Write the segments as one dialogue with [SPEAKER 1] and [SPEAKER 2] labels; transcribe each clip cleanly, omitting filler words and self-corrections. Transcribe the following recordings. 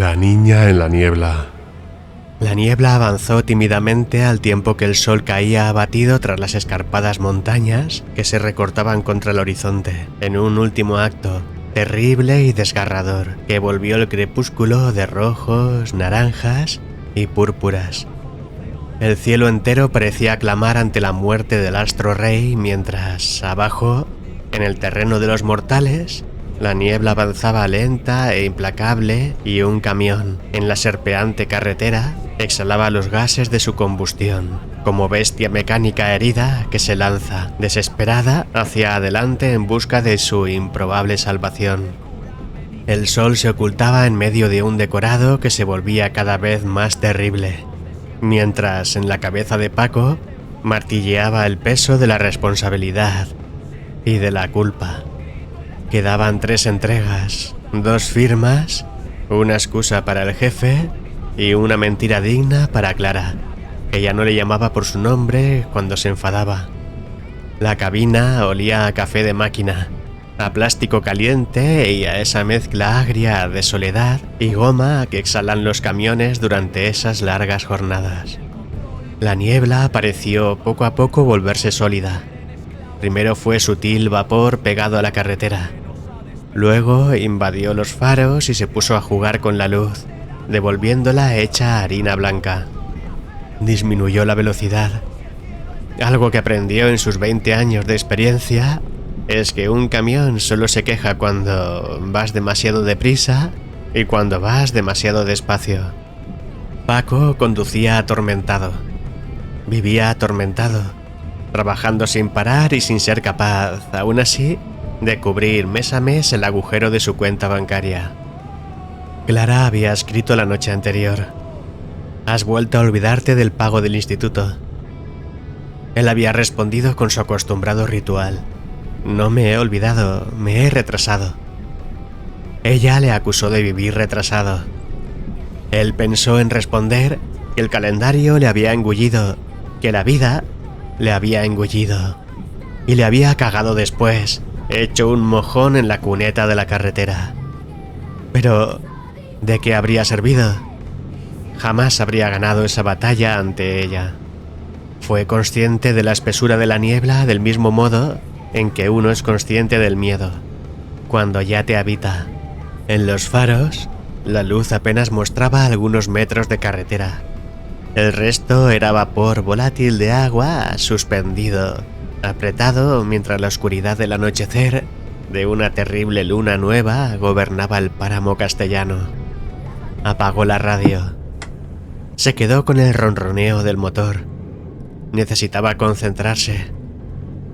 [SPEAKER 1] La niña en la niebla.
[SPEAKER 2] La niebla avanzó tímidamente al tiempo que el sol caía abatido tras las escarpadas montañas que se recortaban contra el horizonte, en un último acto terrible y desgarrador que volvió el crepúsculo de rojos, naranjas y púrpuras. El cielo entero parecía clamar ante la muerte del astro rey mientras, abajo, en el terreno de los mortales, la niebla avanzaba lenta e implacable y un camión, en la serpeante carretera, exhalaba los gases de su combustión, como bestia mecánica herida que se lanza, desesperada, hacia adelante en busca de su improbable salvación. El sol se ocultaba en medio de un decorado que se volvía cada vez más terrible, mientras en la cabeza de Paco martilleaba el peso de la responsabilidad y de la culpa. Quedaban 3 entregas, 2 firmas, una excusa para el jefe y una mentira digna para Clara, que ya no le llamaba por su nombre cuando se enfadaba. La cabina olía a café de máquina, a plástico caliente y a esa mezcla agria de soledad y goma que exhalan los camiones durante esas largas jornadas. La niebla pareció poco a poco volverse sólida. Primero fue sutil vapor pegado a la carretera. Luego invadió los faros y se puso a jugar con la luz, devolviéndola hecha harina blanca. Disminuyó la velocidad. Algo que aprendió en sus 20 años de experiencia es que un camión solo se queja cuando vas demasiado deprisa y cuando vas demasiado despacio. Paco conducía atormentado. Vivía atormentado, trabajando sin parar y sin ser capaz, aún así, de cubrir mes a mes el agujero de su cuenta bancaria. Clara había escrito la noche anterior: «Has vuelto a olvidarte del pago del instituto». Él había respondido con su acostumbrado ritual: «No me he olvidado, me he retrasado». Ella le acusó de vivir retrasado. Él pensó en responder que el calendario le había engullido, que la vida le había engullido y le había cagado después, hecho un mojón en la cuneta de la carretera. Pero, ¿de qué habría servido? Jamás habría ganado esa batalla ante ella. Fue consciente de la espesura de la niebla del mismo modo en que uno es consciente del miedo, cuando ya te habita. En los faros, la luz apenas mostraba algunos metros de carretera. El resto era vapor volátil de agua suspendido, apretado mientras la oscuridad del anochecer de una terrible luna nueva gobernaba el páramo castellano. Apagó la radio. Se quedó con el ronroneo del motor. Necesitaba concentrarse.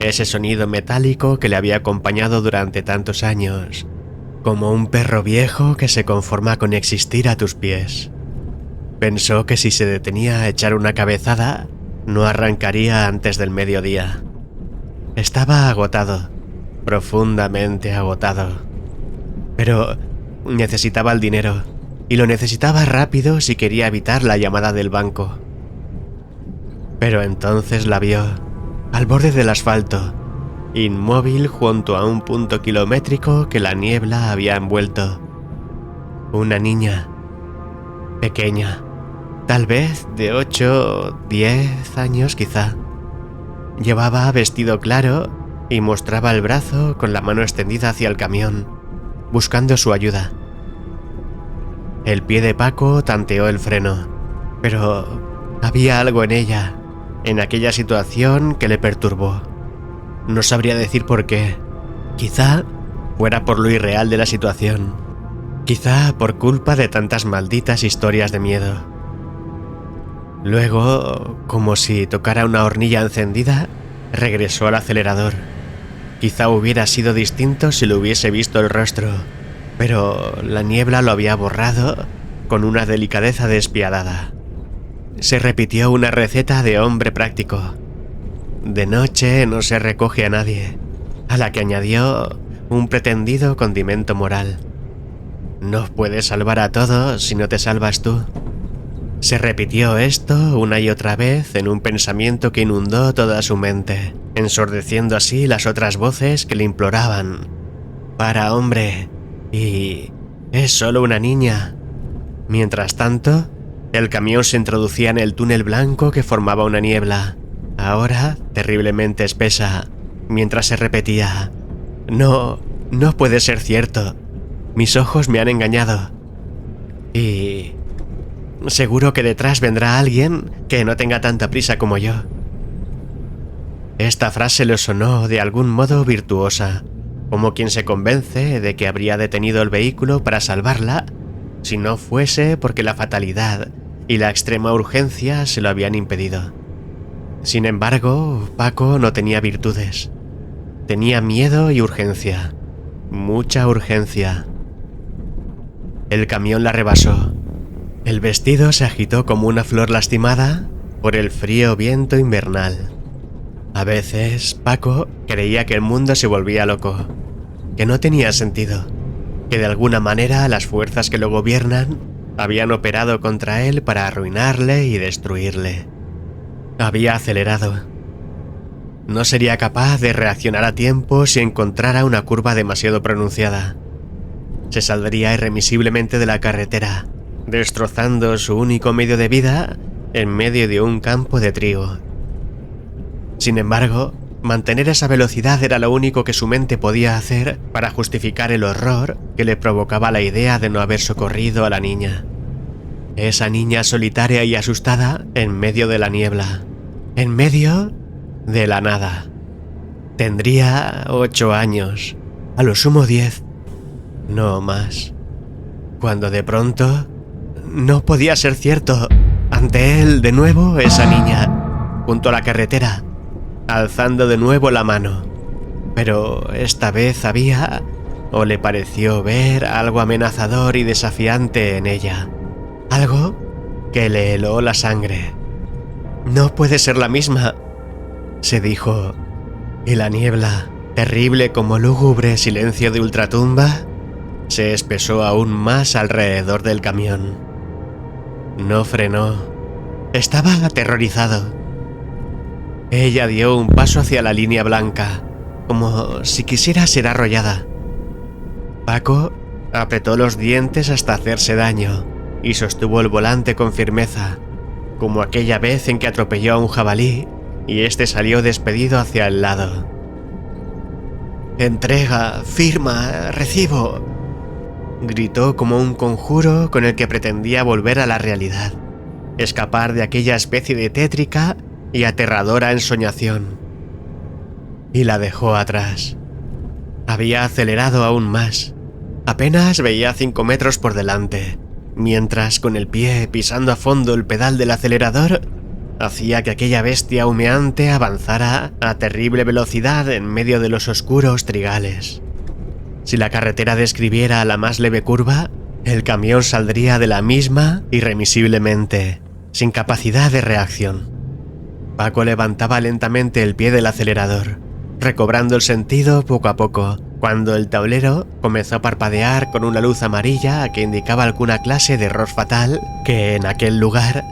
[SPEAKER 2] Ese sonido metálico que le había acompañado durante tantos años, como un perro viejo que se conforma con existir a tus pies. Pensó que si se detenía a echar una cabezada, no arrancaría antes del mediodía. Estaba agotado, profundamente agotado. Pero necesitaba el dinero, y lo necesitaba rápido si quería evitar la llamada del banco. Pero entonces la vio, al borde del asfalto, inmóvil junto a un punto kilométrico que la niebla había envuelto. Una niña, pequeña, tal vez de 8 o 10 años quizá. Llevaba vestido claro y mostraba el brazo con la mano extendida hacia el camión, buscando su ayuda. El pie de Paco tanteó el freno, pero había algo en ella, en aquella situación, que le perturbó. No sabría decir por qué. Quizá fuera por lo irreal de la situación. Quizá por culpa de tantas malditas historias de miedo. Luego, como si tocara una hornilla encendida, regresó al acelerador. Quizá hubiera sido distinto si le hubiese visto el rostro, pero la niebla lo había borrado con una delicadeza despiadada. Se repitió una receta de hombre práctico. De noche no se recoge a nadie, a la que añadió un pretendido condimento moral. No puedes salvar a todos si no te salvas tú. Se repitió esto una y otra vez en un pensamiento que inundó toda su mente, ensordeciendo así las otras voces que le imploraban: «Para, hombre, y es solo una niña». Mientras tanto, el camión se introducía en el túnel blanco que formaba una niebla, ahora terriblemente espesa, mientras se repetía: no puede ser cierto. Mis ojos me han engañado. Y seguro que detrás vendrá alguien que no tenga tanta prisa como yo. Esta frase le sonó de algún modo virtuosa, como quien se convence de que habría detenido el vehículo para salvarla si no fuese porque la fatalidad y la extrema urgencia se lo habían impedido. Sin embargo, Paco no tenía virtudes. Tenía miedo y urgencia. Mucha urgencia. El camión la rebasó. El vestido se agitó como una flor lastimada por el frío viento invernal. A veces, Paco creía que el mundo se volvía loco, que no tenía sentido, que de alguna manera las fuerzas que lo gobiernan habían operado contra él para arruinarle y destruirle. Había acelerado. No sería capaz de reaccionar a tiempo si encontrara una curva demasiado pronunciada. Se saldría irremisiblemente de la carretera, destrozando su único medio de vida en medio de un campo de trigo. Sin embargo, mantener esa velocidad era lo único que su mente podía hacer para justificar el horror que le provocaba la idea de no haber socorrido a la niña. Esa niña solitaria y asustada en medio de la niebla, en medio de la nada. Tendría 8 años, a lo sumo 10, no más. Cuando de pronto, no podía ser cierto, ante él de nuevo esa niña, junto a la carretera, alzando de nuevo la mano. Pero esta vez había, o le pareció ver, algo amenazador y desafiante en ella. Algo que le heló la sangre. No puede ser la misma, se dijo, y la niebla, terrible como lúgubre silencio de ultratumba, se espesó aún más alrededor del camión. No frenó. Estaba aterrorizado. Ella dio un paso hacia la línea blanca, como si quisiera ser arrollada. Paco apretó los dientes hasta hacerse daño y sostuvo el volante con firmeza, como aquella vez en que atropelló a un jabalí y este salió despedido hacia el lado. «Entrega, firma, recibo», gritó como un conjuro con el que pretendía volver a la realidad, escapar de aquella especie de tétrica y aterradora ensoñación. Y la dejó atrás. Había acelerado aún más. Apenas veía 5 metros por delante, mientras con el pie pisando a fondo el pedal del acelerador, hacía que aquella bestia humeante avanzara a terrible velocidad en medio de los oscuros trigales. Si la carretera describiera la más leve curva, el camión saldría de la misma irremisiblemente, sin capacidad de reacción. Paco levantaba lentamente el pie del acelerador, recobrando el sentido poco a poco, cuando el tablero comenzó a parpadear con una luz amarilla que indicaba alguna clase de error fatal que en aquel lugar,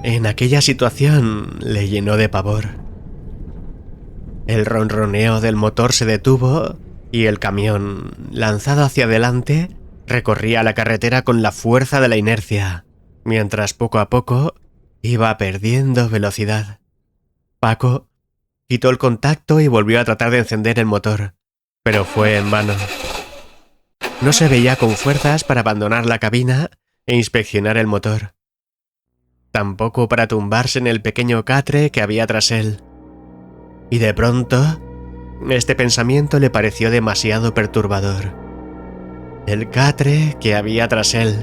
[SPEAKER 2] en aquella situación, le llenó de pavor. El ronroneo del motor se detuvo y el camión, lanzado hacia adelante, recorría la carretera con la fuerza de la inercia, mientras poco a poco iba perdiendo velocidad. Paco quitó el contacto y volvió a tratar de encender el motor, pero fue en vano. No se veía con fuerzas para abandonar la cabina e inspeccionar el motor. Tampoco para tumbarse en el pequeño catre que había tras él. Y de pronto, este pensamiento le pareció demasiado perturbador. El catre que había tras él.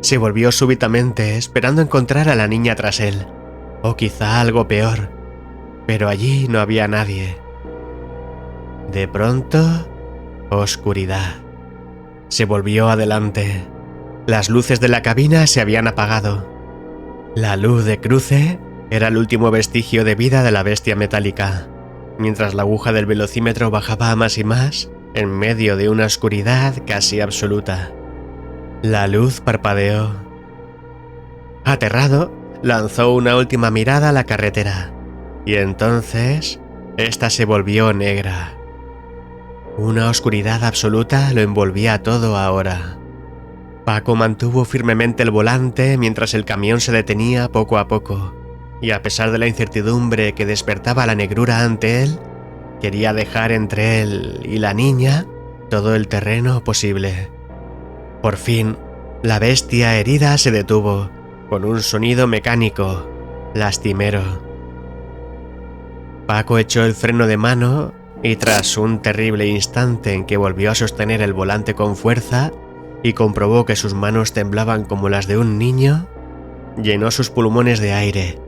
[SPEAKER 2] Se volvió súbitamente, esperando encontrar a la niña tras él. O quizá algo peor, pero allí no había nadie. De pronto, oscuridad. Se volvió adelante. Las luces de la cabina se habían apagado. La luz de cruce era el último vestigio de vida de la bestia metálica, mientras la aguja del velocímetro bajaba más y más en medio de una oscuridad casi absoluta. La luz parpadeó. Aterrado, lanzó una última mirada a la carretera, y entonces esta se volvió negra. Una oscuridad absoluta lo envolvía todo ahora. Paco mantuvo firmemente el volante mientras el camión se detenía poco a poco, y a pesar de la incertidumbre que despertaba la negrura ante él, quería dejar entre él y la niña todo el terreno posible. Por fin, la bestia herida se detuvo, con un sonido mecánico, lastimero. Paco echó el freno de mano y tras un terrible instante en que volvió a sostener el volante con fuerza y comprobó que sus manos temblaban como las de un niño, llenó sus pulmones de aire,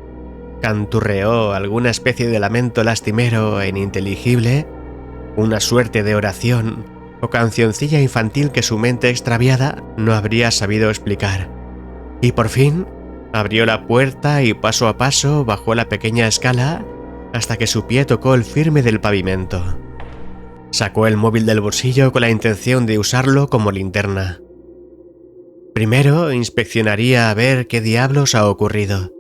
[SPEAKER 2] canturreó alguna especie de lamento lastimero e ininteligible, una suerte de oración o cancioncilla infantil que su mente extraviada no habría sabido explicar, y por fin abrió la puerta y paso a paso bajó la pequeña escala hasta que su pie tocó el firme del pavimento. Sacó el móvil del bolsillo con la intención de usarlo como linterna. Primero inspeccionaría a ver qué diablos ha ocurrido,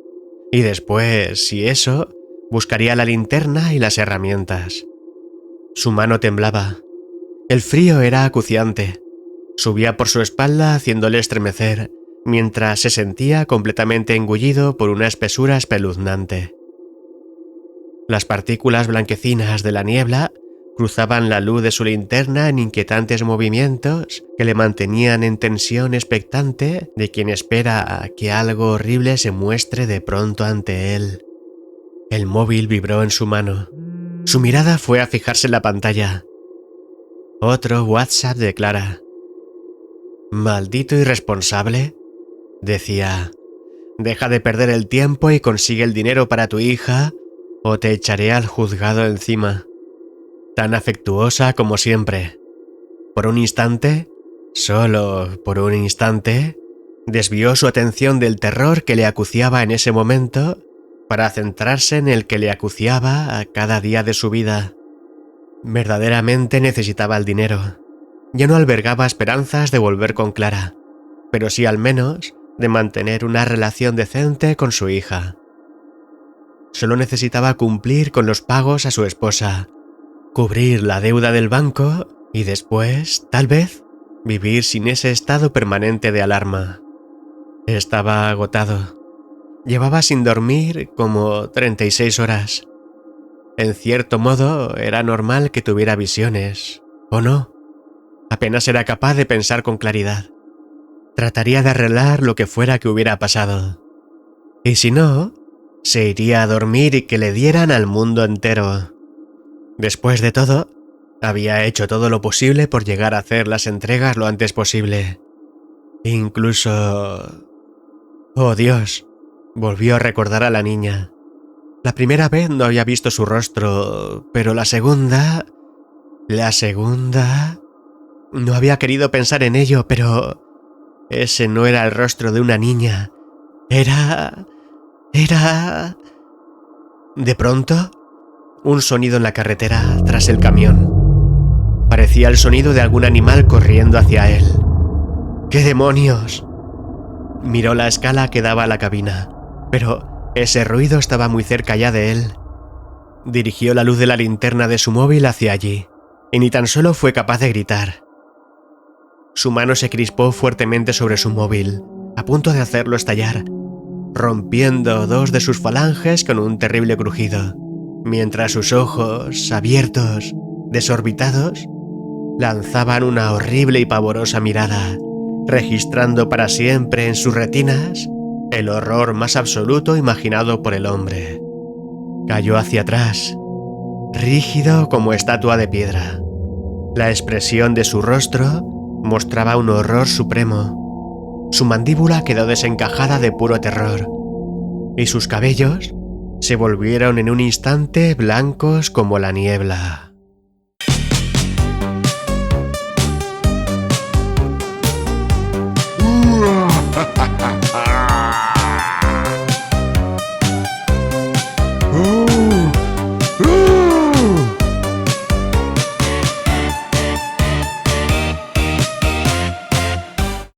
[SPEAKER 2] y después, si eso, buscaría la linterna y las herramientas. Su mano temblaba. El frío era acuciante. Subía por su espalda haciéndole estremecer, mientras se sentía completamente engullido por una espesura espeluznante. Las partículas blanquecinas de la niebla cruzaban la luz de su linterna en inquietantes movimientos que le mantenían en tensión expectante de quien espera a que algo horrible se muestre de pronto ante él. El móvil vibró en su mano. Su mirada fue a fijarse en la pantalla. Otro WhatsApp de Clara. «Maldito irresponsable», decía. «Deja de perder el tiempo y consigue el dinero para tu hija o te echaré al juzgado encima». Tan afectuosa como siempre. Por un instante, solo por un instante, desvió su atención del terror que le acuciaba en ese momento para centrarse en el que le acuciaba a cada día de su vida. Verdaderamente necesitaba el dinero. Ya no albergaba esperanzas de volver con Clara, pero sí al menos de mantener una relación decente con su hija. Solo necesitaba cumplir con los pagos a su esposa, cubrir la deuda del banco y después, tal vez, vivir sin ese estado permanente de alarma. Estaba agotado. Llevaba sin dormir como 36 horas. En cierto modo, era normal que tuviera visiones, ¿o no? Apenas era capaz de pensar con claridad. Trataría de arreglar lo que fuera que hubiera pasado. Y si no, se iría a dormir y que le dieran al mundo entero. Después de todo, había hecho todo lo posible por llegar a hacer las entregas lo antes posible. Incluso... ¡Oh, Dios! Volvió a recordar a la niña. La primera vez no había visto su rostro, pero la segunda... No había querido pensar en ello, pero... ese no era el rostro de una niña. Era... De pronto... un sonido en la carretera tras el camión. Parecía el sonido de algún animal corriendo hacia él. ¡Qué demonios! Miró la escala que daba a la cabina, pero ese ruido estaba muy cerca ya de él. Dirigió la luz de la linterna de su móvil hacia allí, y ni tan solo fue capaz de gritar. Su mano se crispó fuertemente sobre su móvil, a punto de hacerlo estallar, rompiendo dos de sus falanges con un terrible crujido, mientras sus ojos, abiertos, desorbitados, lanzaban una horrible y pavorosa mirada, registrando para siempre en sus retinas el horror más absoluto imaginado por el hombre. Cayó hacia atrás, rígido como estatua de piedra. La expresión de su rostro mostraba un horror supremo. Su mandíbula quedó desencajada de puro terror, y sus cabellos se volvieron en un instante blancos como la niebla.